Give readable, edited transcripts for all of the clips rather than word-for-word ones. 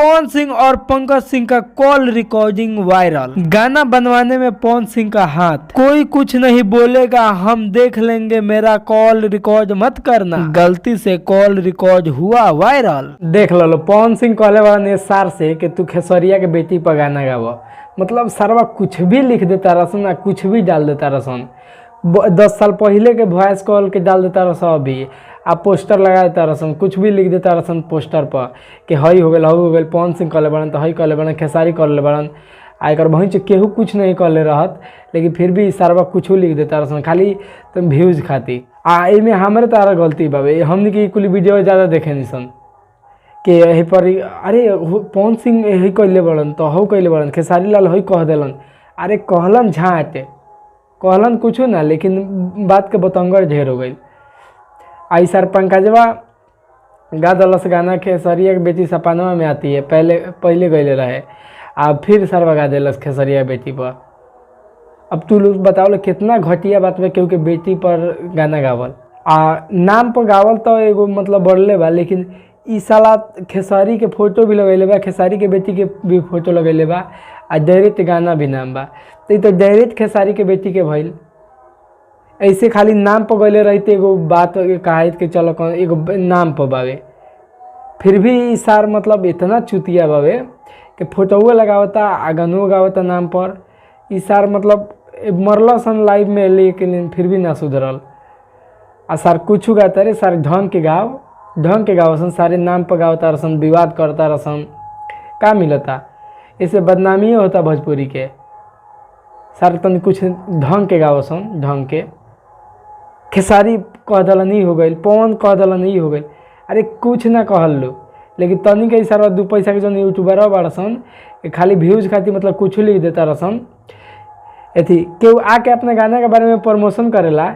पवन सिंह और पंकज सिंह का call recording viral. गाना बनवाने में पवन सिंह का हाथ। कोई कुछ नहीं बोलेगा, हम देख लेंगे, मेरा कॉल रिकॉर्ड मत करना। गलती से कॉल रिकॉर्ड हुआ वायरल। देख लो पवन सिंह कहले वाला सार से कि तू खेसरिया के बेटी पर गाना गावा। मतलब सरवा कुछ भी लिख देता रसन, कुछ भी डाल देता रसन। 10 साल पहले के वॉइस कॉल के डाल देता रसन, अभी आप पोस्टर लगा देता रसन, कुछ भी लिख देता रसन पोस्टर पर कि हई हो गल, हऊ हो गल, पवन सिंह कहले बड़न तो हई कहले बड़न, खेसारी कहले बड़न। आकर वहीं केहू कुछ नहीं कहले रहत, लेकिन फिर भी सरवा कुछ लिख देता रसन खाली तुम व्यूज खाती। एमें हमारे तारा गलती बाबे, हमने की कुल वीडियो ज़्यादा देखे निसन कि यही पर अरे पवन सिंह यही कहले बड़न तो हऊ कहले बड़न, खेसारी लाल हई कह दिलन। अरे कहलन झाँट, कहलन कुछ ना, लेकिन बात के बतंगर ढेर हो गई। आई सर पंकजवा गा दलस गाना खेसरिया की बेटी सपनवा में आती है, पहले गईले रहे, अब फिर सरवा गा दिलस खेसरिया बेटी पर। अब तू लोग बताओ कितना घटिया बात में, क्योंकि बेटी पर गाना गावल नाम पर गावल तो एगो मतलब बढ़ले बा, लेकिन ई साला खेसारी के फोटो भी लगैले बा, खेसारी के बेटी के भी फोटो लगैले बा, आ डायरेक्ट गाना भी नाम बा। तो डायरेक्ट खेसारी के बेटी के भइल। ऐसे खाली नाम पर गले रहते एगो बात कहाइत के चलो एगो नाम पर बावे, फिर भी सार मतलब इतना चुतिया बावे कि फोटोओ लगावता आ गानो गावता नाम पर। इस सार मतलब मरल सन लाइव में, लेकिन फिर भी ना सुधरल। आ सार कुछ गाता रे सार ढंग के गाव सन, सारे नाम पर गावता रसन, विवाद करता रसन, का मिलता इससे बदनामी होता भोजपुरी के। सारे तन कुछ ढंग के गाव सन, ढंग के। खेसारी कह दल नहीं हो गई, पवन कह दल नहीं हो गई, अरे कुछ ना कहल लो, लेकिन तनी के सारा 2 पैसा के जो यूट्यूबर बड़ा सन खाली व्यूज खाती मतलब कुछ लिख देता रसन। अथी केहू आके अपने गाना के बारे में प्रमोशन करेला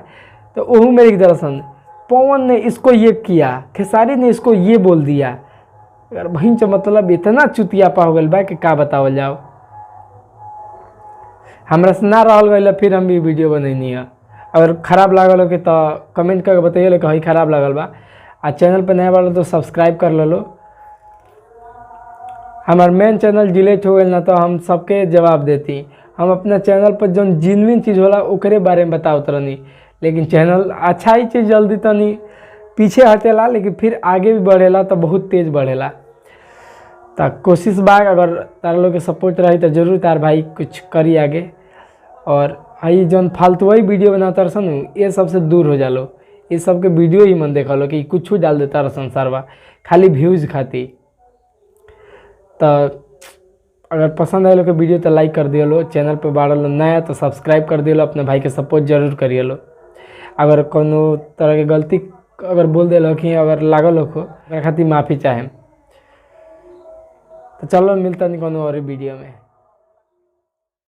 तो वहू में लिख दरसन पवन ने इसको ये किया, खेसारी ने इसको ये बोल दिया। अगर वहीं से मतलब इतना चुतियापा हो गल बा कि का बतावल जाओ। हमरा से ना रहल गई, फिर हम भी वीडियो बनैनी है। अगर ख़राब लागल हो कि तो कमेंट करके बताइए कि हई ख़राब लागल बा। आ चैनल पर नया वाला तो सब्सक्राइब कर लो। हमार मेन चैनल डिलीट हो गई ना तो हम सबके जवाब देती। हम अपना चैनल पर जो जेन्युइन चीज़ होला ओकरे बारे में बतावत रहनी, लेकिन चैनल अच्छा ही चीज़ जल्दी तनी पीछे हटेला, लेकिन फिर आगे भी बढ़ेला तो बहुत तेज़ बढ़ेला। तो कोशिश बा अगर तार लोग के सपोर्ट रही तो जरूर तार भाई कुछ करी आगे। और हई जौन फालतू वही वीडियो बनाता रसन ये सबसे दूर हो जालो। ये सब के वीडियो ही मन देखा लो कि कुछ डाल देता रसन सरवा खाली व्यूज खाती। तो अगर पसंद आए लो के वीडियो तो लाइक कर दियो लो, चैनल पे बाढ़ लो नया तो सब्सक्राइब कर दियो लो, अपने भाई के सपोर्ट जरूर करिए लो। अगर कोनो तरह के गलती अगर बोल दिलो कि अगर लागल हो खातिर माफ़ी चाहें। तो चलो मिलता नहीं कोनो और वीडियो में।